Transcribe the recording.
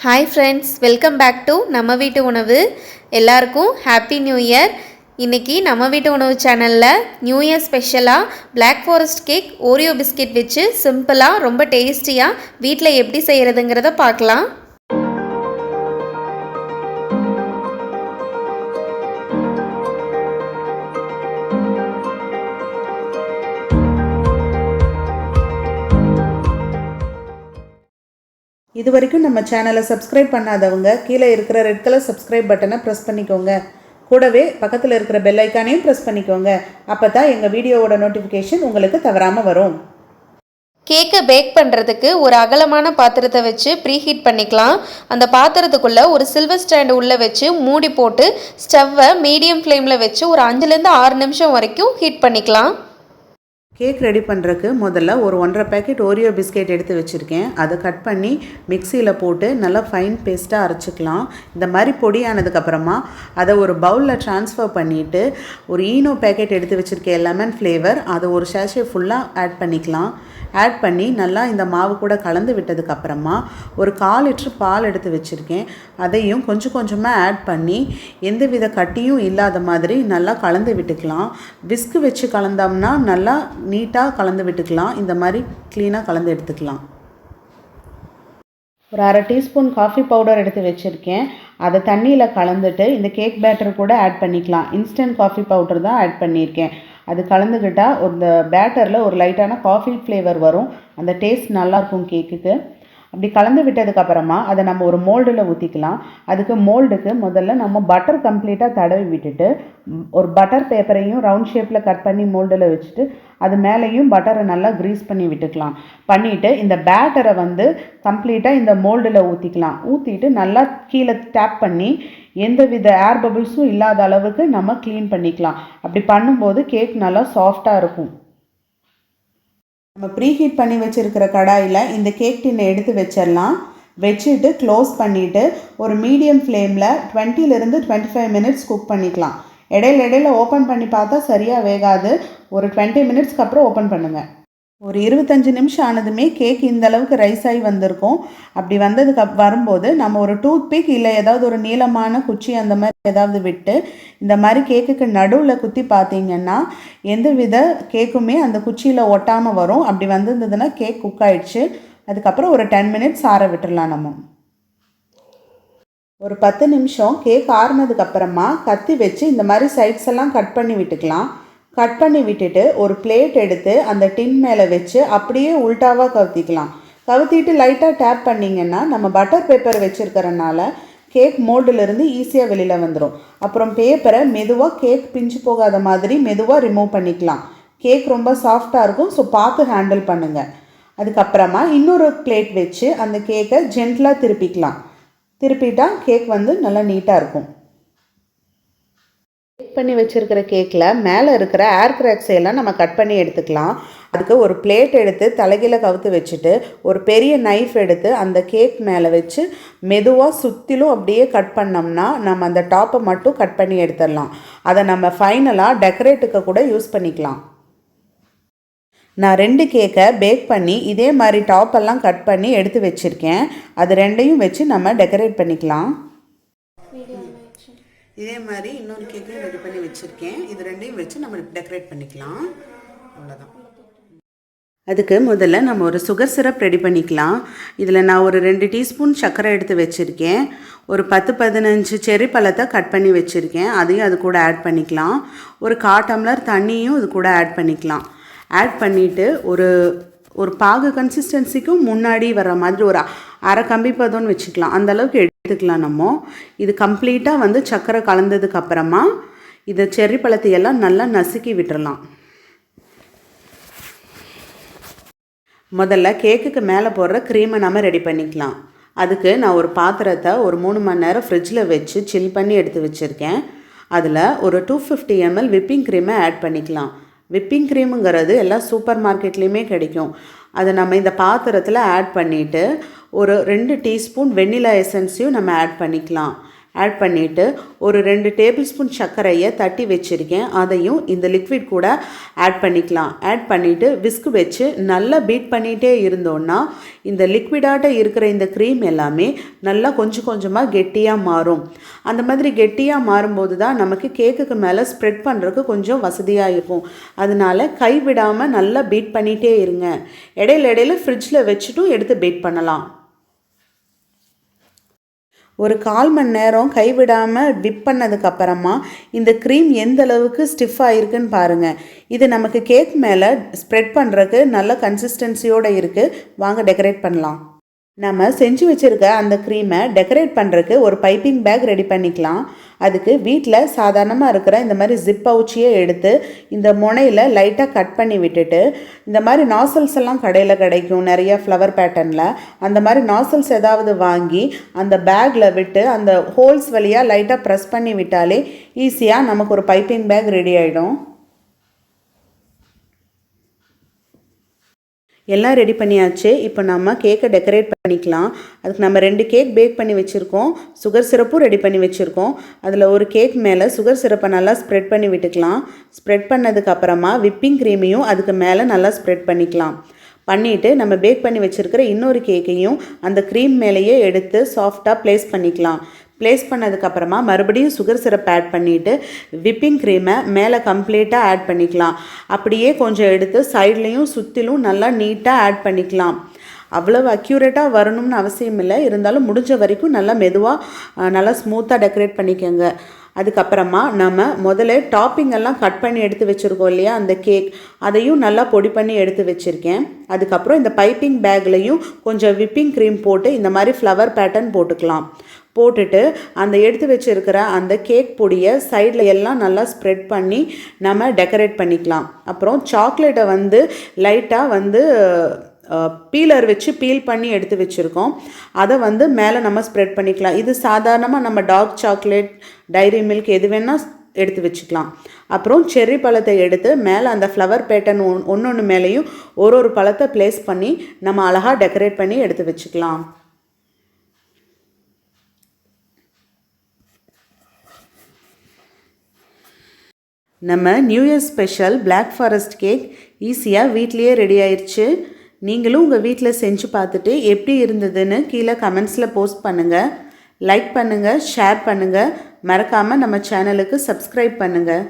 Hi friends, welcome back to நம்ம வீட்டு உணவு. எல்லாருக்கும் ஹாப்பி நியூ இயர். இன்றைக்கி நம்ம வீட்டு உணவு சேனலில் நியூ இயர் ஸ்பெஷலாக black forest cake, Oreo biscuit வச்சு சிம்பிளாக ரொம்ப டேஸ்டியாக வீட்டில் எப்படி செய்கிறதுங்கிறத பார்க்கலாம். இது வரைக்கும் நம்ம சேனலை சப்ஸ்கிரைப் பண்ணாதவங்க கீழே இருக்கிற ரெட் கலர் சப்ஸ்கிரைப் பட்டனை ப்ரெஸ் பண்ணிக்கோங்க. கூடவே பக்கத்தில் இருக்கிற பெல் ஐக்கானையும் ப்ரெஸ் பண்ணிக்கோங்க. அப்போ தான் எங்கள் வீடியோவோட நோட்டிஃபிகேஷன் உங்களுக்கு தவறாமல் வரும். கேக்கை பேக் பண்ணுறதுக்கு ஒரு அகலமான பாத்திரத்தை வச்சு ப்ரீஹீட் பண்ணிக்கலாம். அந்த பாத்திரத்துக்குள்ளே ஒரு சில்வர் ஸ்டாண்டு உள்ளே வச்சு மூடி போட்டு ஸ்டவ்வை மீடியம் ஃப்ளேமில் வச்சு ஒரு 5லேருந்து 6 நிமிஷம் வரைக்கும் ஹீட் பண்ணிக்கலாம். கேக் ரெடி பண்ணுறதுக்கு முதல்ல ஒரு 1.5 பேக்கெட் ஓரியோ பிஸ்கெட் எடுத்து வச்சுருக்கேன். அதை கட் பண்ணி மிக்சியில் போட்டு நல்லா ஃபைன் பேஸ்ட்டாக அரைச்சிக்கலாம். இந்த மாதிரி பொடியானதுக்கப்புறமா அதை ஒரு பவுலில் ட்ரான்ஸ்ஃபர் பண்ணிவிட்டு ஒரு ஈனோ பேக்கெட் எடுத்து வச்சுருக்கேன், லெமன் ஃப்ளேவர், அதை ஒரு சேஷே ஃபுல்லாக ஆட் பண்ணிக்கலாம். ஆட் பண்ணி நல்லா இந்த மாவு கூட கலந்து விட்டதுக்கப்புறமா ஒரு 1/4 லிட்டர் பால் எடுத்து வச்சுருக்கேன். அதையும் கொஞ்சம் கொஞ்சமாக ஆட் பண்ணி எந்தவித கட்டியும் இல்லாத மாதிரி நல்லா கலந்து விட்டுக்கலாம். விஸ்கு வச்சு கலந்தோம்னா நல்லா நீட்டாக கலந்து விட்டுக்கலாம். இந்த மாதிரி க்ளீனாக கலந்து எடுத்துக்கலாம். ஒரு 1/2 டீஸ்பூன் காஃபி பவுடர் எடுத்து வச்சுருக்கேன். அதை தண்ணியில் கலந்துட்டு இந்த கேக் பேட்டர் கூட ஆட் பண்ணிக்கலாம். இன்ஸ்டன்ட் காஃபி பவுடர் தான் ஆட் பண்ணியிருக்கேன். அது கலந்துக்கிட்டால் இந்த பேட்டரில் ஒரு லைட்டான காஃபி ஃப்ளேவர் வரும். அந்த டேஸ்ட் நல்லாயிருக்கும் கேக்குக்கு. அப்படி கலந்து விட்டதுக்கப்புறமா அதை நம்ம ஒரு மோல்டில் ஊற்றிக்கலாம். அதுக்கு மோல்டுக்கு முதல்ல நம்ம பட்டர் கம்ப்ளீட்டாக தடவி விட்டுட்டு ஒரு பட்டர் பேப்பரையும் ரவுண்ட் ஷேப்பில் கட் பண்ணி மோல்டில் வச்சுட்டு அது மேலேயும் பட்டரை நல்லா க்ரீஸ் பண்ணி விட்டுக்கலாம். பண்ணிவிட்டு இந்த பேட்டரை கம்ப்ளீட்டாக இந்த மோல்டில் ஊற்றிக்கலாம். ஊற்றிட்டு நல்லா கீழே டேப் பண்ணி எந்தவித ஏர் பபிள்ஸும் இல்லாத அளவுக்கு நம்ம க்ளீன் பண்ணிக்கலாம். அப்படி பண்ணும்போது கேக் நல்லா சாஃப்டாக இருக்கும். நம்ம ப்ரீஹீட் பண்ணி வச்சுருக்கிற கடாயில் இந்த கேக் டின்னை எடுத்து வச்சிடலாம். வச்சுட்டு க்ளோஸ் பண்ணிவிட்டு ஒரு மீடியம் ஃப்ளேமில் 20லேருந்து 25 மினிட்ஸ் குக் பண்ணிக்கலாம். இடையில ஓப்பன் பண்ணி பார்த்தா சரியாக வேகாது. ஒரு 20 மினிட்ஸ்க்கு அப்புறம் ஓப்பன் பண்ணுங்கள். ஒரு 25 நிமிஷம் ஆனதுமே கேக் இந்த அளவுக்கு ரைஸ் ஆகி வந்திருக்கும். அப்படி வரும்போது நம்ம ஒரு டூத் பிக் இல்லை ஏதாவது ஒரு நீளமான குச்சி அந்த மாதிரி ஏதாவது விட்டு இந்த மாதிரி கேக்குக்கு நடுவில் குத்தி பார்த்தீங்கன்னா எந்தவித கேக்குமே அந்த குச்சியில் ஒட்டாமல் வரும். அப்படி வந்திருந்ததுன்னா கேக் குக் ஆகிடுச்சு. அதுக்கப்புறம் ஒரு 10 மினிட்ஸ் ஆற விட்டுடலாம். நம்ம ஒரு 10 நிமிஷம் கேக் ஆறுனதுக்கப்புறமா கத்தி வச்சு இந்த மாதிரி சைட்ஸ் எல்லாம் கட் பண்ணி விட்டுக்கலாம். கட் பண்ணி விட்டுட்டு ஒரு பிளேட் எடுத்து அந்த டின் மேலே வச்சு அப்படியே உல்ட்டாவாக கவுத்திக்கலாம். கவுத்திட்டு லைட்டாக டேப் பண்ணிங்கன்னா நம்ம பட்டர் பேப்பர் வச்சுருக்கிறனால கேக் மோல்டிலிருந்து ஈஸியாக வெளியில் வந்துடும். அப்புறம் பேப்பரை மெதுவாக கேக் பிஞ்சு போகாத மாதிரி மெதுவாக ரிமூவ் பண்ணிக்கலாம். கேக் ரொம்ப சாஃப்டாக இருக்கும். ஸோ பார்த்து ஹேண்டில் பண்ணுங்கள். அதுக்கப்புறமா இன்னொரு பிளேட் வச்சு அந்த கேக்கை ஜென்டலாக திருப்பிக்கலாம். திருப்பிட்டா கேக் நல்லா நீட்டாக இருக்கும். பண்ணி வச்சுருக்கிற கேக்கில் மேலே இருக்கிற ஏர் கிராக்ஸ் எல்லாம் நம்ம கட் பண்ணி எடுத்துக்கலாம். அதுக்கு ஒரு பிளேட் எடுத்து தலைகீழ கவுத்து வச்சுட்டு ஒரு பெரிய நைஃப் எடுத்து அந்த கேக் மேலே வச்சு மெதுவாக சுற்றிலும் அப்படியே கட் பண்ணோம்னா நம்ம அந்த டாப்பை மட்டும் கட் பண்ணி எடுத்துடலாம். அதை நம்ம ஃபைனலாக டெக்கரேட்டுக்கு கூட யூஸ் பண்ணிக்கலாம். நான் 2 கேக்கை பேக் பண்ணி இதே மாதிரி டாப்பெல்லாம் கட் பண்ணி எடுத்து வச்சுருக்கேன். அது 2யும் வச்சு நம்ம டெக்கரேட் பண்ணிக்கலாம். இதே மாதிரி இன்னொரு கேக்கையும் ரெடி பண்ணி வச்சுருக்கேன். இது 2யும் வச்சு நம்ம டெக்கரேட் பண்ணிக்கலாம். அவ்வளோதான். அதுக்கு முதல்ல நம்ம ஒரு சுகர் சிரப் ரெடி பண்ணிக்கலாம். இதில் நான் ஒரு 2 டீஸ்பூன் சர்க்கரை எடுத்து வச்சுருக்கேன். ஒரு 10-15 செர்ரி பழத்தை கட் பண்ணி வச்சுருக்கேன். அதையும் அது கூட ஆட் பண்ணிக்கலாம். ஒரு 1/4 டம்ளர் தண்ணியும் இது கூட ஆட் பண்ணிக்கலாம். ஆட் பண்ணிவிட்டு ஒரு பாகு கன்சிஸ்டன்சிக்கும் முன்னாடி வர மாதிரி ஒரு அரை கம்பி பதம்னு வச்சுக்கலாம். அந்தளவுக்கு எடுத்துக்கலாம். நம்ம இது கம்ப்ளீட்டாக சர்க்கரை கலந்ததுக்கப்புறமா இதை செர்ரி பழத்தையெல்லாம் நல்லா நசுக்கி விட்டுறலாம். முதல்ல கேக்குக்கு மேலே போடுற க்ரீமை நம்ம ரெடி பண்ணிக்கலாம். அதுக்கு நான் ஒரு பாத்திரத்தை ஒரு 3 மணி நேரம் ஃப்ரிட்ஜில் வச்சு சில் பண்ணி எடுத்து வச்சுருக்கேன். அதில் ஒரு 250 ml விப்பிங் க்ரீமை ஆட் பண்ணிக்கலாம். விப்பிங் க்ரீமுங்கிறது எல்லா சூப்பர் மார்க்கெட்லேயுமே கிடைக்கும். அதை நம்ம இந்த பாத்திரத்தில் ஆட் பண்ணிவிட்டு ஒரு 2 டீஸ்பூன் வெண்ணிலா எசன்ஸையும் நம்ம ஆட் பண்ணிக்கலாம். ஆட் பண்ணிவிட்டு ஒரு 2 டேபிள் ஸ்பூன் சர்க்கரையை தட்டி வச்சுருக்கேன், அதையும் இந்த லிக்விட் கூட ஆட் பண்ணிக்கலாம். ஆட் பண்ணிவிட்டு விஸ்க் வச்சு நல்லா பீட் பண்ணிகிட்டே இருந்தோன்னா இந்த லிக்விடாட்ட இருக்கிற இந்த க்ரீம் எல்லாமே நல்லா கொஞ்சம் கொஞ்சமாக கெட்டியாக மாறும். அந்த மாதிரி கெட்டியாக மாறும்போது தான் நமக்கு கேக்குக்கு மேலே ஸ்ப்ரெட் பண்ணுறதுக்கு கொஞ்சம் வசதியாக இருக்கும். அதனால கைவிடாமல் நல்லா பீட் பண்ணிகிட்டே இருங்க. இடையில ஃப்ரிட்ஜில் வச்சுட்டும் எடுத்து பீட் பண்ணலாம். ஒரு 1/4 மணி நேரம் கைவிடாமல் விப் பண்ணதுக்கப்புறமா இந்த க்ரீம் எந்த அளவுக்கு ஸ்டிஃபாக இருக்குன்னு பாருங்கள். இது நமக்கு கேக் மேலே ஸ்ப்ரெட் பண்ணுறதுக்கு நல்ல கன்சிஸ்டன்சியோடு இருக்குது. வாங்க டெக்கரேட் பண்ணலாம். நம்ம செஞ்சு வச்சுருக்க அந்த க்ரீமை டெக்கரேட் பண்ணுறதுக்கு ஒரு பைப்பிங் பேக் ரெடி பண்ணிக்கலாம். அதுக்கு வீட்டில் சாதாரணமாக இருக்கிற இந்த மாதிரி ஜிப் பவுச்சியே எடுத்து இந்த முனையில் லைட்டாக கட் பண்ணி விட்டுட்டு, இந்த மாதிரி நாசல்ஸ் எல்லாம் கடையில் கிடைக்கும் நிறைய ஃப்ளவர் பேட்டர்னில். அந்த மாதிரி நாசல்ஸ் ஏதாவது வாங்கி அந்த பேக்கில் விட்டு அந்த ஹோல்ஸ் வழியாக லைட்டாக ப்ரெஸ் பண்ணி விட்டாலே ஈஸியாக நமக்கு ஒரு பைப்பிங் பேக் ரெடி ஆகிடும். எல்லாம் ரெடி பண்ணியாச்சு. இப்போ நம்ம கேக்கை டெக்கரேட் பண்ணிக்கலாம். அதுக்கு நம்ம 2 கேக் பேக் பண்ணி வச்சுருக்கோம். சுகர் சிரப்பும் ரெடி பண்ணி வச்சுருக்கோம். அதில் ஒரு கேக் மேலே சுகர் சிரப்பை நல்லா ஸ்ப்ரெட் பண்ணி விட்டுக்கலாம். ஸ்ப்ரெட் பண்ணதுக்கப்புறமா விப்பிங் க்ரீமையும் அதுக்கு மேலே நல்லா ஸ்ப்ரெட் பண்ணிக்கலாம். பண்ணிவிட்டு நம்ம பேக் பண்ணி வச்சுருக்கிற இன்னொரு கேக்கையும் அந்த க்ரீம் மேலேயே எடுத்து சாஃப்டாக ப்ளேஸ் பண்ணிக்கலாம். ப்ளேஸ் பண்ணதுக்கப்புறமா மறுபடியும் சுகர் சிரப் ஆட் பண்ணிவிட்டு விப்பிங் க்ரீமை மேலே கம்ப்ளீட்டாக ஆட் பண்ணிக்கலாம். அப்படியே கொஞ்சம் எடுத்து சைட்லேயும் சுற்றிலும் நல்லா நீட்டாக ஆட் பண்ணிக்கலாம். அவ்வளவு அக்யூரேட்டாக வரணும்னு அவசியம் இல்லை, இருந்தாலும் முடிஞ்ச வரைக்கும் நல்லா மெதுவாக நல்லா ஸ்மூத்தாக டெக்கரேட் பண்ணிக்கோங்க. அதுக்கப்புறமா நம்ம முதல்ல டாப்பிங் எல்லாம் கட் பண்ணி எடுத்து வச்சுருக்கோம் இல்லையா, அந்த கேக் அதையும் நல்லா பொடி பண்ணி எடுத்து வச்சுருக்கேன். அதுக்கப்புறம் இந்த பைப்பிங் பேக்லேயும் கொஞ்சம் விப்பிங் க்ரீம் போட்டு இந்த மாதிரி ஃப்ளவர் பேட்டர்ன் போட்டுக்கலாம். போட்டுட்டு அந்த எடுத்து வச்சுருக்கிற அந்த கேக் பொடியை சைடில் எல்லாம் நல்லா ஸ்ப்ரெட் பண்ணி நம்ம டெக்கரேட் பண்ணிக்கலாம். அப்புறம் சாக்லேட்டை லைட்டாக பீலர் வச்சு பீல் பண்ணி எடுத்து வச்சுருக்கோம். அதை மேலே நம்ம ஸ்ப்ரெட் பண்ணிக்கலாம். இது சாதாரணமாக நம்ம டார்க் சாக்லேட், டைரி மில்க் எது வேணால் எடுத்து வச்சுக்கலாம். அப்புறம் செர்ரி பழத்தை எடுத்து மேலே அந்த ஃப்ளவர் பேட்டர்ன் ஒன்று மேலேயும் ஒரு பழத்தை ப்ளேஸ் பண்ணி நம்ம அழகாக டெக்கரேட் பண்ணி எடுத்து வச்சுக்கலாம். நம்ம new year special black forest cake ஈஸியாக வீட்லேயே ரெடி ஆயிடுச்சு. நீங்களும் உங்கள் வீட்டில் செஞ்சு பார்த்துட்டு எப்படி இருந்ததுன்னு கீழே கமெண்ட்ஸில் போஸ்ட் பண்ணுங்கள். லைக் பண்ணுங்கள், ஷேர் பண்ணுங்கள், மறக்காமல் நம்ம சேனலுக்கு சப்ஸ்கிரைப் பண்ணுங்கள்.